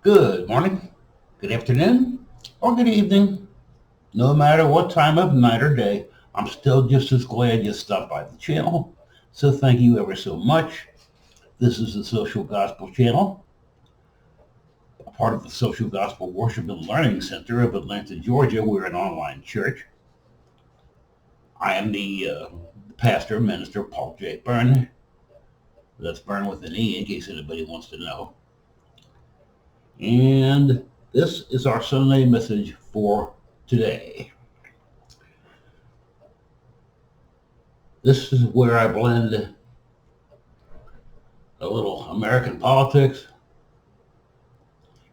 Good morning, good afternoon, or good evening. No matter what time of night or day, I'm still just as glad you stopped by the channel. So thank you ever so much. This is the Social Gospel Channel, a part of the Social Gospel Worship and Learning Center of Atlanta, Georgia. We're an online church. I am the pastor, minister, Paul J. Bern. That's Bern with an E in case anybody wants to know. And this is our Sunday message for today. This is where I blend a little American politics,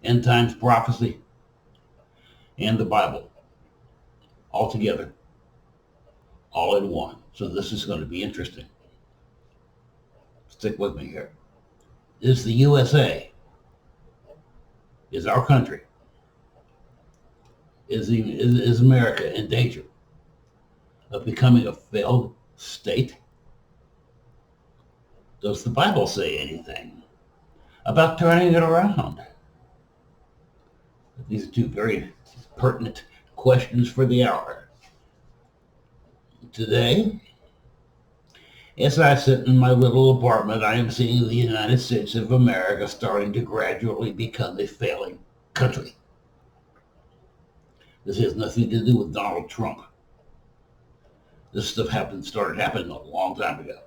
end times prophecy, and the Bible all together, all in one. So this is going to be interesting. Stick with me here. Is the USA, is our country, is America in danger of becoming a failed state? Does the Bible say anything about turning it around? These are two very pertinent questions for the hour. Today, as I sit in my little apartment, I am seeing the United States of America starting to gradually become a failing country. This has nothing to do with Donald Trump. This stuff started happening a long time ago.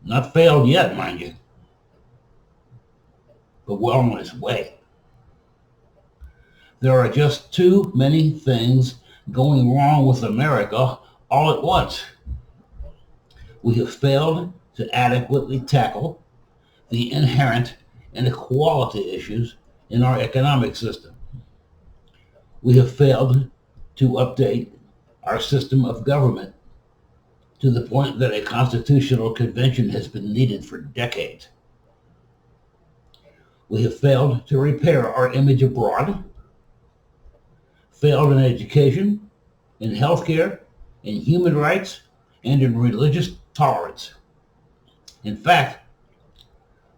Not failed yet, mind you, but well on its way. There are just too many things going wrong with America all at once. We have failed to adequately tackle the inherent inequality issues in our economic system. We have failed to update our system of government to the point that a constitutional convention has been needed for decades. We have failed to repair our image abroad, failed in education, in healthcare, in human rights, and in religious tolerance. In fact,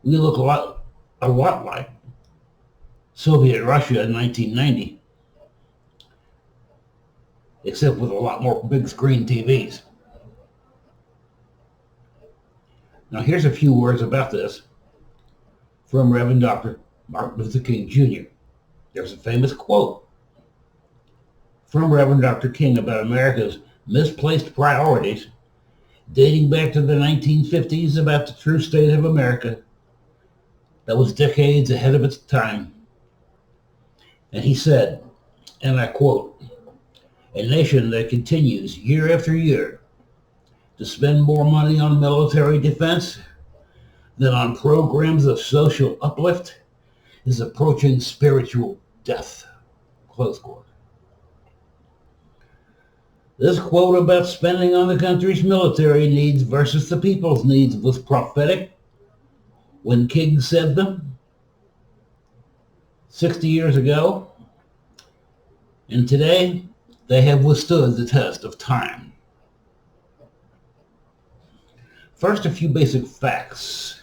we look a lot like Soviet Russia in 1990, except with a lot more big screen TVs. Now here's a few words about this from Reverend Dr. Martin Luther King Jr. There's a famous quote from Reverend Dr. King about America's misplaced priorities dating back to the 1950s about the true state of America that was decades ahead of its time. And he said, and I quote, "A nation that continues year after year to spend more money on military defense than on programs of social uplift is approaching spiritual death." Close quote. This quote about spending on the country's military needs versus the people's needs was prophetic when King said them 60 years ago, and today they have withstood the test of time. First, a few basic facts.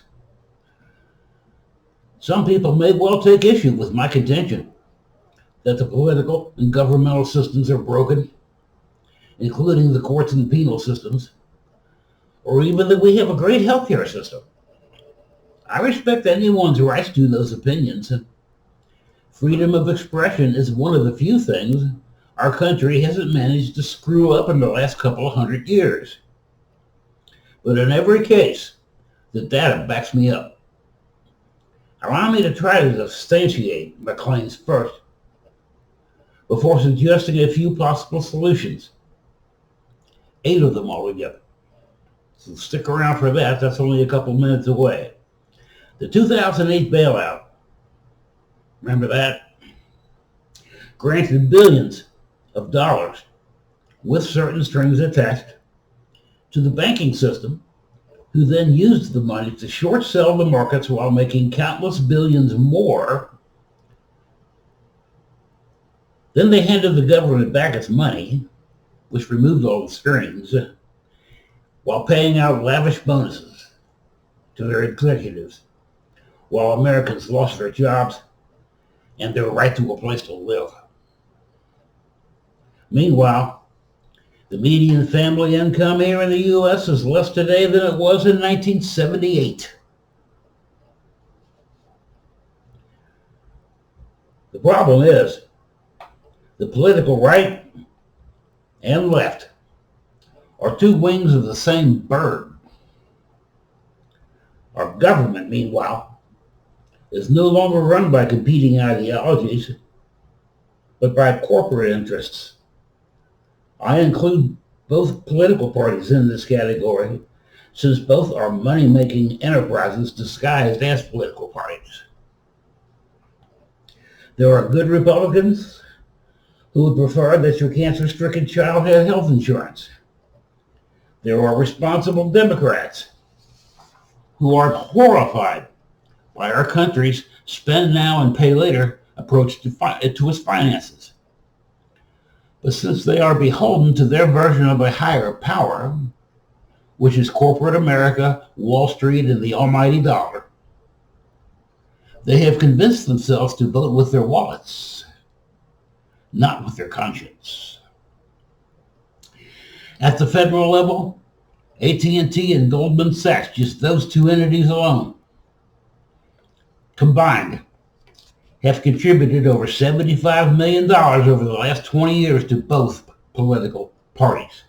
Some people may well take issue with my contention that the political and governmental systems are broken, including the courts and penal systems, or even that we have a great healthcare system. I respect anyone's rights to those opinions. Freedom of expression is one of the few things our country hasn't managed to screw up in the last couple of 100 years. But in every case, the data backs me up. Allow me to try to substantiate my claims first, before suggesting a few possible solutions. 8 of them altogether. So stick around for that. That's only a couple minutes away. The 2008 bailout, remember that? Granted billions of dollars with certain strings attached to the banking system, who then used the money to short sell the markets while making countless billions more. Then they handed the government back its money, which removed all the strings, while paying out lavish bonuses to their executives, while Americans lost their jobs and their right to a place to live. Meanwhile, the median family income here in the U.S. is less today than it was in 1978. The problem is, the political right and left are two wings of the same bird. Our government, meanwhile, is no longer run by competing ideologies, but by corporate interests. I include both political parties in this category, since both are money-making enterprises disguised as political parties. There are good Republicans who would prefer that your cancer-stricken child have health insurance. There are responsible Democrats who are horrified by our country's spend now and pay later approach to its finances. But since they are beholden to their version of a higher power, which is corporate America, Wall Street, and the almighty dollar, they have convinced themselves to vote with their wallets, not with their conscience. At the federal level, AT&T and Goldman Sachs, just those two entities alone, combined, have contributed over $75 million over the last 20 years to both political parties.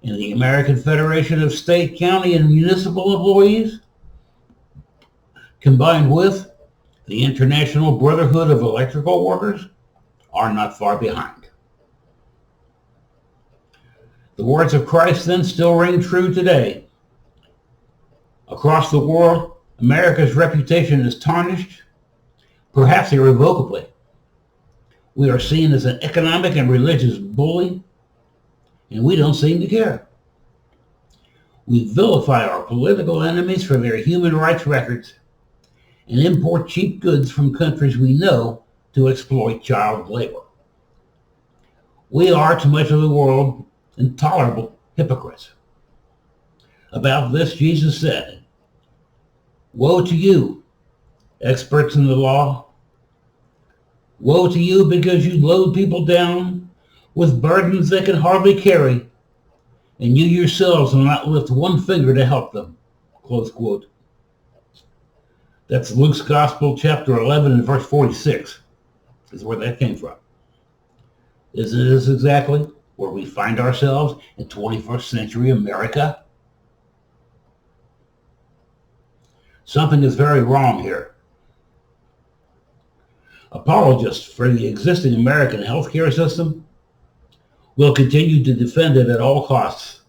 In the American Federation of State, County, and Municipal Employees, combined with the International Brotherhood of Electrical Workers, are not far behind. The words of Christ then still ring true today. Across the world, America's reputation is tarnished, perhaps irrevocably. We are seen as an economic and religious bully, and we don't seem to care. We vilify our political enemies for their human rights records and import cheap goods from countries we know to exploit child labor. We are, to much of the world, intolerable hypocrites. About this, Jesus said, "Woe to you, experts in the law. Woe to you because you load people down with burdens they can hardly carry, and you yourselves will not lift one finger to help them." Close quote. That's Luke's Gospel, chapter 11 and verse 46, is where that came from. Isn't this exactly where we find ourselves in 21st century America? Something is very wrong here. Apologists for the existing American healthcare system will continue to defend it at all costs,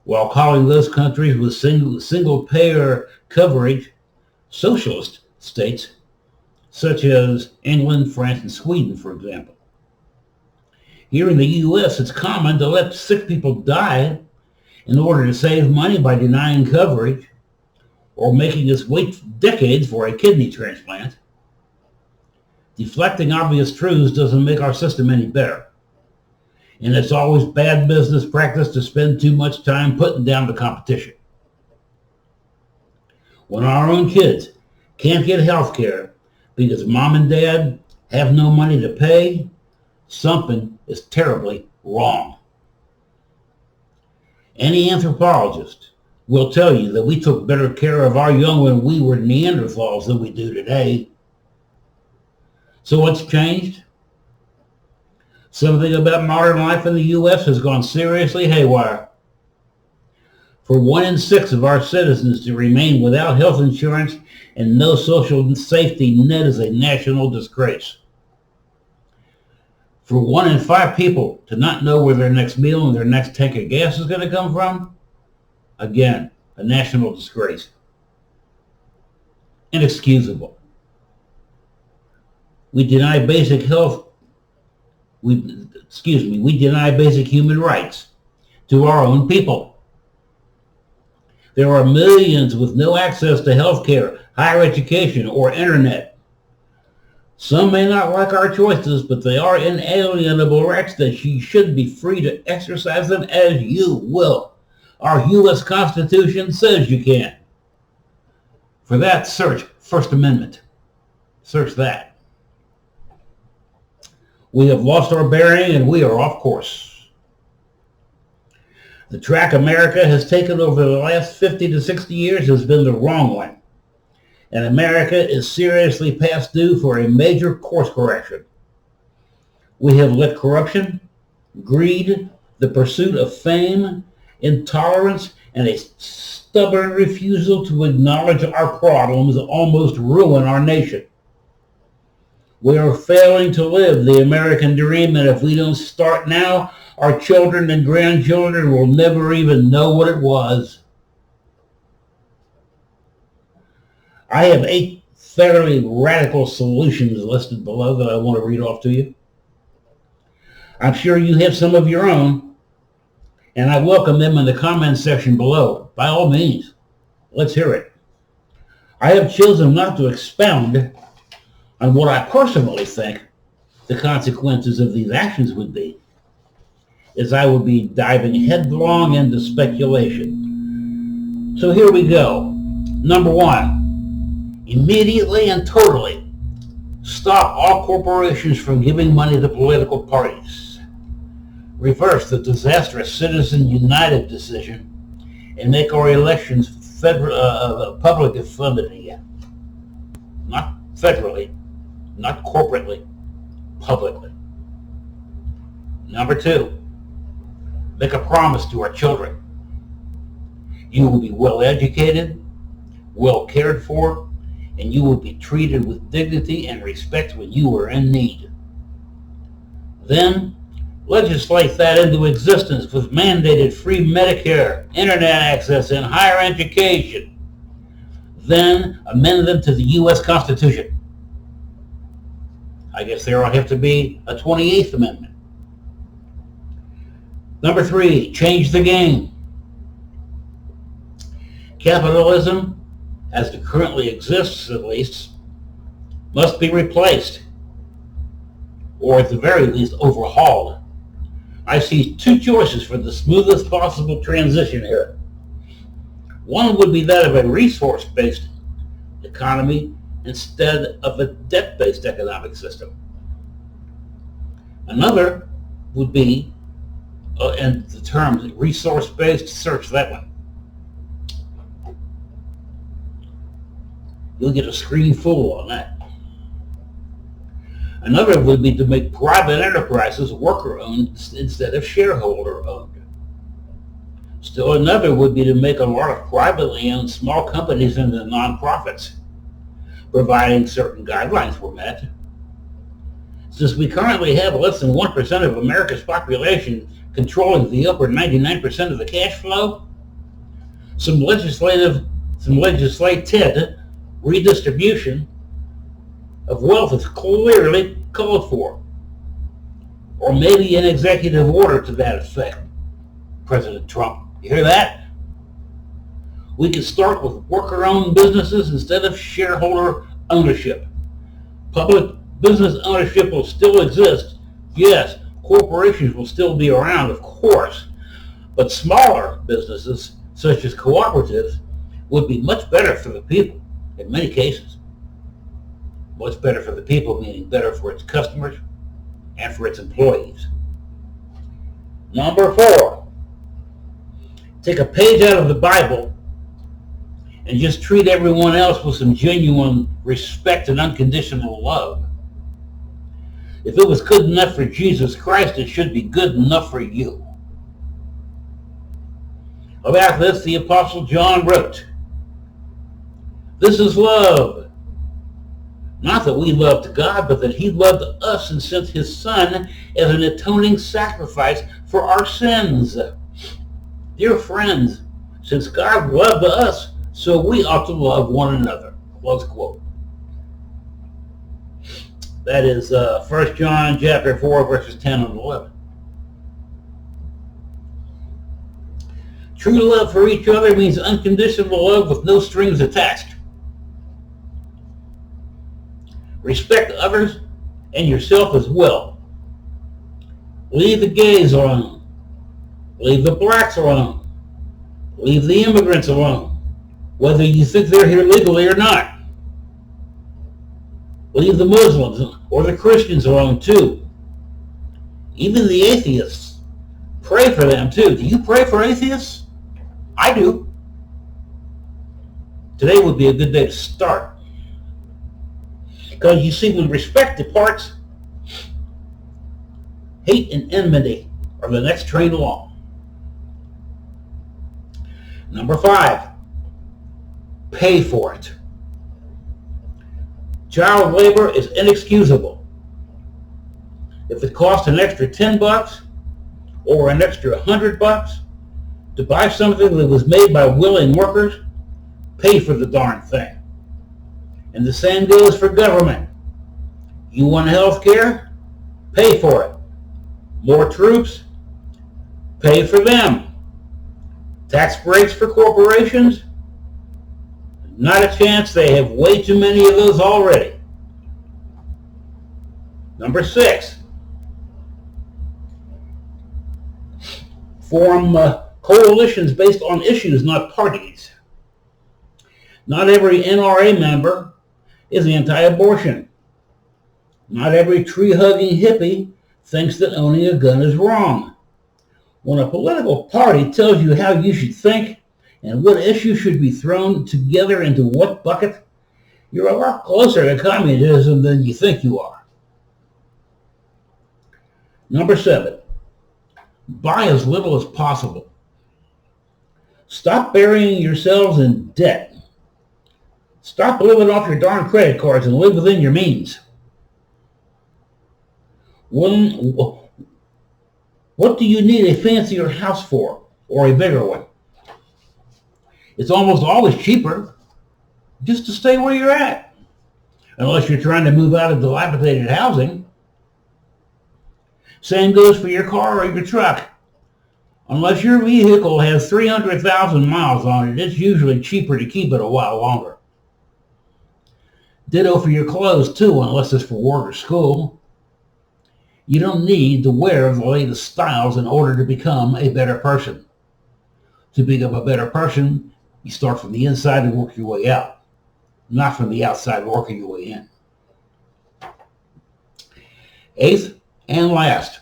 while calling those countries with single-payer coverage socialist states, such as England, France, and Sweden, for example. Here in the U.S., it's common to let sick people die in order to save money by denying coverage or making us wait decades for a kidney transplant. Deflecting obvious truths doesn't make our system any better. And it's always bad business practice to spend too much time putting down the competition. When our own kids can't get health care because mom and dad have no money to pay, something is terribly wrong. Any anthropologist will tell you that we took better care of our young when we were Neanderthals than we do today. So what's changed? Something about modern life in the U.S. has gone seriously haywire. For 1 in 6 of our citizens to remain without health insurance and no social safety net is a national disgrace. For 1 in 5 people to not know where their next meal and their next tank of gas is going to come from, again, a national disgrace. Inexcusable. We deny basic human rights to our own people. There are millions with no access to health care, higher education, or internet. Some may not like our choices, but they are inalienable rights that you should be free to exercise them as you will. Our U.S. Constitution says you can. For that, search First Amendment. Search that. We have lost our bearing and we are off course. The track America has taken over the last 50 to 60 years has been the wrong one. And America is seriously past due for a major course correction. We have let corruption, greed, the pursuit of fame, intolerance, and a stubborn refusal to acknowledge our problems almost ruin our nation. We are failing to live the American dream, and if we don't start now, our children and grandchildren will never even know what it was. I have 8 fairly radical solutions listed below that I want to read off to you. I'm sure you have some of your own, and I welcome them in the comments section below. By all means, let's hear it. I have chosen not to expound on what I personally think the consequences of these actions would be, as I would be diving headlong into speculation. So here we go. Number 1, immediately and totally stop all corporations from giving money to political parties. Reverse the disastrous Citizen United decision and make our elections publicly funded again. Not federally, not corporately, publicly. Number 2, make a promise to our children. You will be well educated, well cared for, and you will be treated with dignity and respect when you are in need. Then, legislate that into existence with mandated free Medicare, internet access, and higher education. Then, amend them to the U.S. Constitution. I guess there will have to be a 28th Amendment. Number 3, change the game. Capitalism, as it currently exists at least, must be replaced, or at the very least overhauled. I see 2 choices for the smoothest possible transition here. One would be that of a resource-based economy instead of a debt-based economic system. Another would be, and the term resource-based, search that one. You'll get a screen full on that. Another would be to make private enterprises worker-owned instead of shareholder-owned. Still another would be to make a lot of privately owned small companies into nonprofits, providing certain guidelines were met. Since we currently have less than 1% of America's population controlling the upper 99% of the cash flow, some legislative redistribution of wealth is clearly called for. Or maybe an executive order to that effect, President Trump. You hear that? We can start with worker-owned businesses instead of shareholder ownership. Public business ownership will still exist. Yes, corporations will still be around, of course. But smaller businesses, such as cooperatives, would be much better for the people in many cases. Much better for the people, meaning better for its customers and for its employees. Number 4, take a page out of the Bible and just treat everyone else with some genuine respect and unconditional love. If it was good enough for Jesus Christ, it should be good enough for you. About this, the Apostle John wrote, "This is love. Not that we loved God, but that he loved us and sent his Son as an atoning sacrifice for our sins." Dear friends, since God loved us, so we ought to love one another. Close quote. That is 1 John chapter 4, verses 10 and 11. True love for each other means unconditional love with no strings attached. Respect others and yourself as well. Leave the gays alone. Leave the blacks alone. Leave the immigrants alone. whether you think they're here legally or not. Leave the Muslims or the Christians alone too. Even the atheists. Pray for them too. Do you pray for atheists? I do. Today would be a good day to start. Because you see, when respect departs, hate and enmity are the next train along. Number 5, pay for it. Child labor is inexcusable. If it costs an extra $10 or an extra $100 to buy something that was made by willing workers, pay for the darn thing. And the same goes for government. You want health care? Pay for it. More troops? Pay for them. Tax breaks for corporations? Not a chance. They have way too many of those already. Number 6, form coalitions based on issues, not parties. Not every NRA member is anti-abortion. Not every tree-hugging hippie thinks that owning a gun is wrong. When a political party tells you how you should think and what issues should be thrown together into what bucket, you're a lot closer to communism than you think you are. Number 7, buy as little as possible. Stop burying yourselves in debt. Stop living off your darn credit cards and live within your means. What do you need a fancier house for, or a bigger one? It's almost always cheaper just to stay where you're at, unless you're trying to move out of dilapidated housing. Same goes for your car or your truck. Unless your vehicle has 300,000 miles on it, it's usually cheaper to keep it a while longer. Ditto for your clothes too, unless it's for work or school. You don't need to wear the latest styles in order to become a better person. To become a better person, you start from the inside and work your way out, not from the outside working your way in. 8th and last,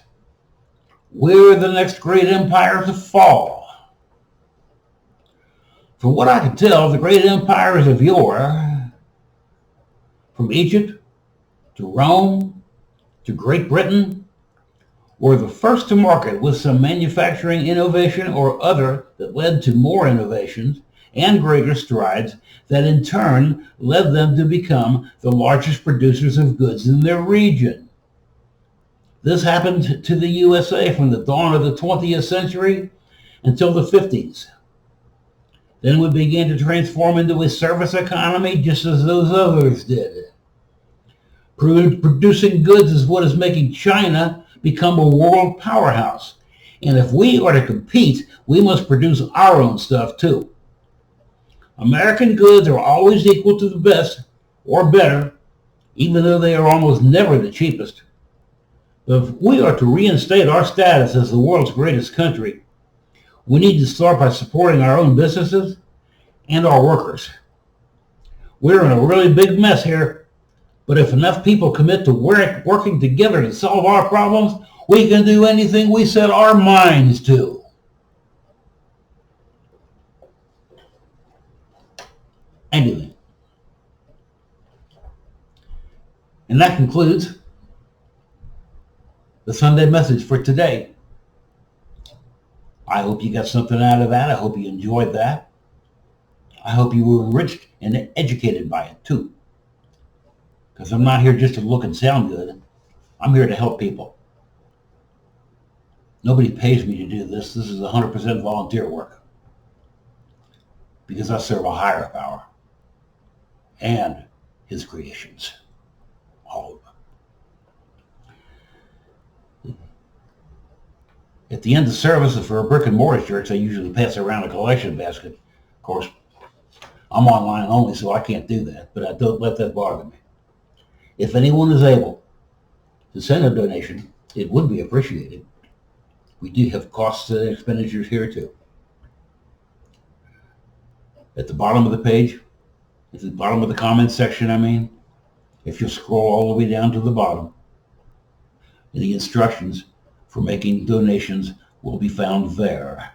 we're the next great empire to fall. From what I can tell, the great empires of yore, from Egypt to Rome to Great Britain, were the first to market with some manufacturing innovation or other that led to more innovations and greater strides that in turn led them to become the largest producers of goods in their region. This happened to the USA from the dawn of the 20th century until the 50s. Then we began to transform into a service economy just as those others did. Producing goods is what is making China become a world powerhouse. And if we are to compete, we must produce our own stuff too. American goods are always equal to the best or better, even though they are almost never the cheapest. But if we are to reinstate our status as the world's greatest country, we need to start by supporting our own businesses and our workers. We're in a really big mess here, but if enough people commit to working together to solve our problems, we can do anything we set our minds to. Anything. And that concludes the Sunday message for today. I hope you got something out of that. I hope you enjoyed that. I hope you were enriched and educated by it too. Because I'm not here just to look and sound good. I'm here to help people. Nobody pays me to do this. This is 100% volunteer work. Because I serve a higher power and his creations. All of them. At the end of service for a brick and mortar church, I usually pass around a collection basket. Of course, I'm online only, so I can't do that, but I don't let that bother me. If anyone is able to send a donation, it would be appreciated. We do have costs and expenditures here too. at the bottom of the page, at the bottom of the comments section, if you scroll all the way down to the bottom, the instructions for making donations will be found there.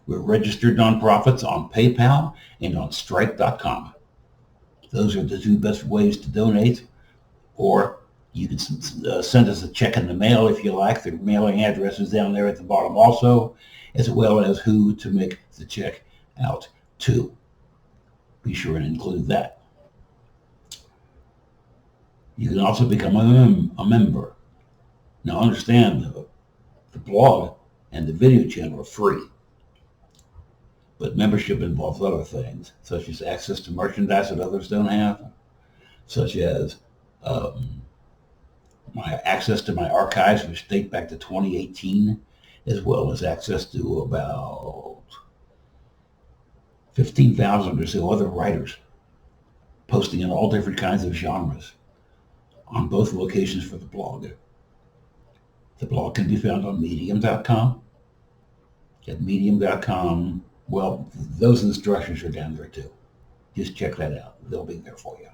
We're registered nonprofits on PayPal and on Stripe.com. Those are the two best ways to donate, or you can send us a check in the mail if you like. The mailing address is down there at the bottom also, as well as who to make the check out to. Be sure and include that. You can also become a member. Now understand, the blog and the video channel are free, but membership involves other things, such as access to merchandise that others don't have, such as my access to my archives, which date back to 2018, as well as access to about 15,000 or so other writers posting in all different kinds of genres on both locations for the blog. The blog can be found on medium.com. At medium.com, well, those instructions are down there too. Just check that out. They'll be there for you.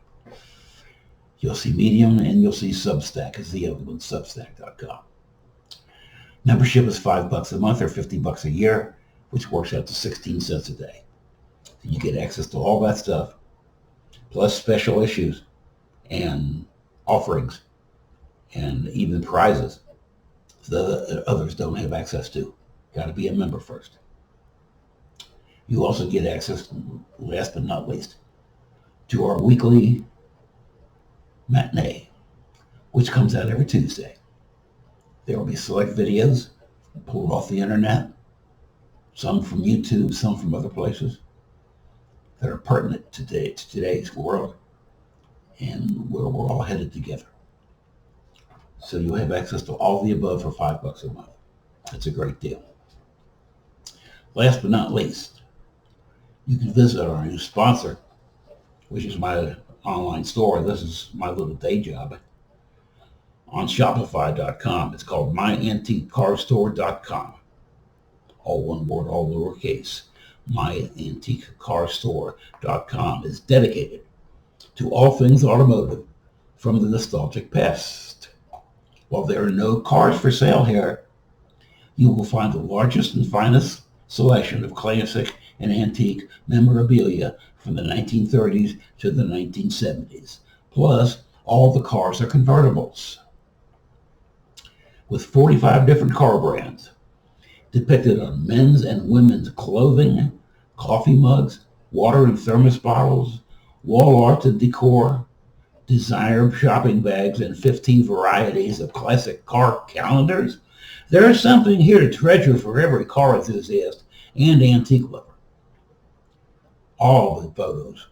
You'll see Medium and you'll see Substack is the other one, substack.com. Membership is $5 a month or $50 a year, which works out to 16 cents a day. You get access to all that stuff, plus special issues and offerings and even prizes that others don't have access to. Got to be a member first. You also get access, last but not least, to our weekly matinee, which comes out every Tuesday. There will be select videos pulled off the internet, some from YouTube, some from other places, that are pertinent to today's world and where we're all headed together. So you have access to all the above for $5 a month. It's a great deal. Last but not least, you can visit our new sponsor, which is my online store. This is my little day job on Shopify.com. It's called MyAntiqueCarStore.com. All one word, all lowercase. MyAntiqueCarStore.com is dedicated to all things automotive from the nostalgic past. While there are no cars for sale here, you will find the largest and finest selection of classic and antique memorabilia from the 1930s to the 1970s. Plus, all the cars are convertibles. With 45 different car brands depicted on men's and women's clothing, coffee mugs, water and thermos bottles, wall art and decor, designer shopping bags, and 15 varieties of classic car calendars, there is something here to treasure for every car enthusiast and antique lover. All the photos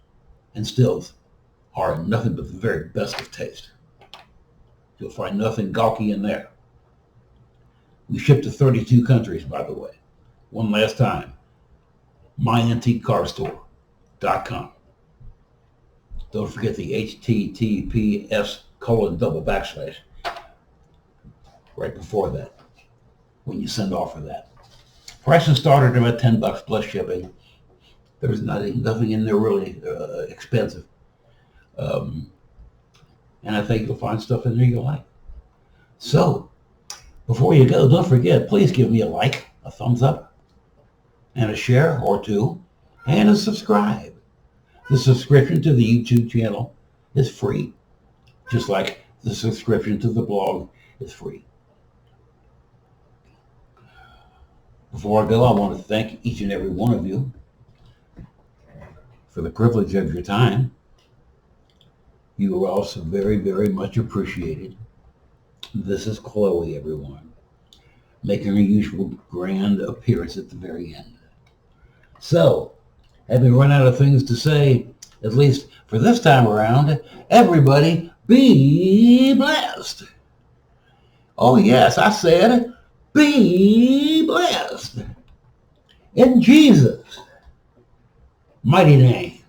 and stills are nothing but the very best of taste. You'll find nothing gawky in there. We ship to 32 countries, by the way. One last time, MyAntiqueCarStore.com. Don't forget the HTTPS:// right before that when you send off for that. Prices start at about $10 plus shipping. There's nothing in there really expensive. And I think you'll find stuff in there you like. So, before you go, don't forget, please give me a like, a thumbs up, and a share or two, and a subscribe. The subscription to the YouTube channel is free, just like the subscription to the blog is free. Before I go, I want to thank each and every one of you for the privilege of your time. You are also very, very much appreciated. This is Chloe, everyone, making her usual grand appearance at the very end. So, having run out of things to say, at least for this time around, everybody be blessed. Oh yes, I said be blessed. In Jesus' mighty name.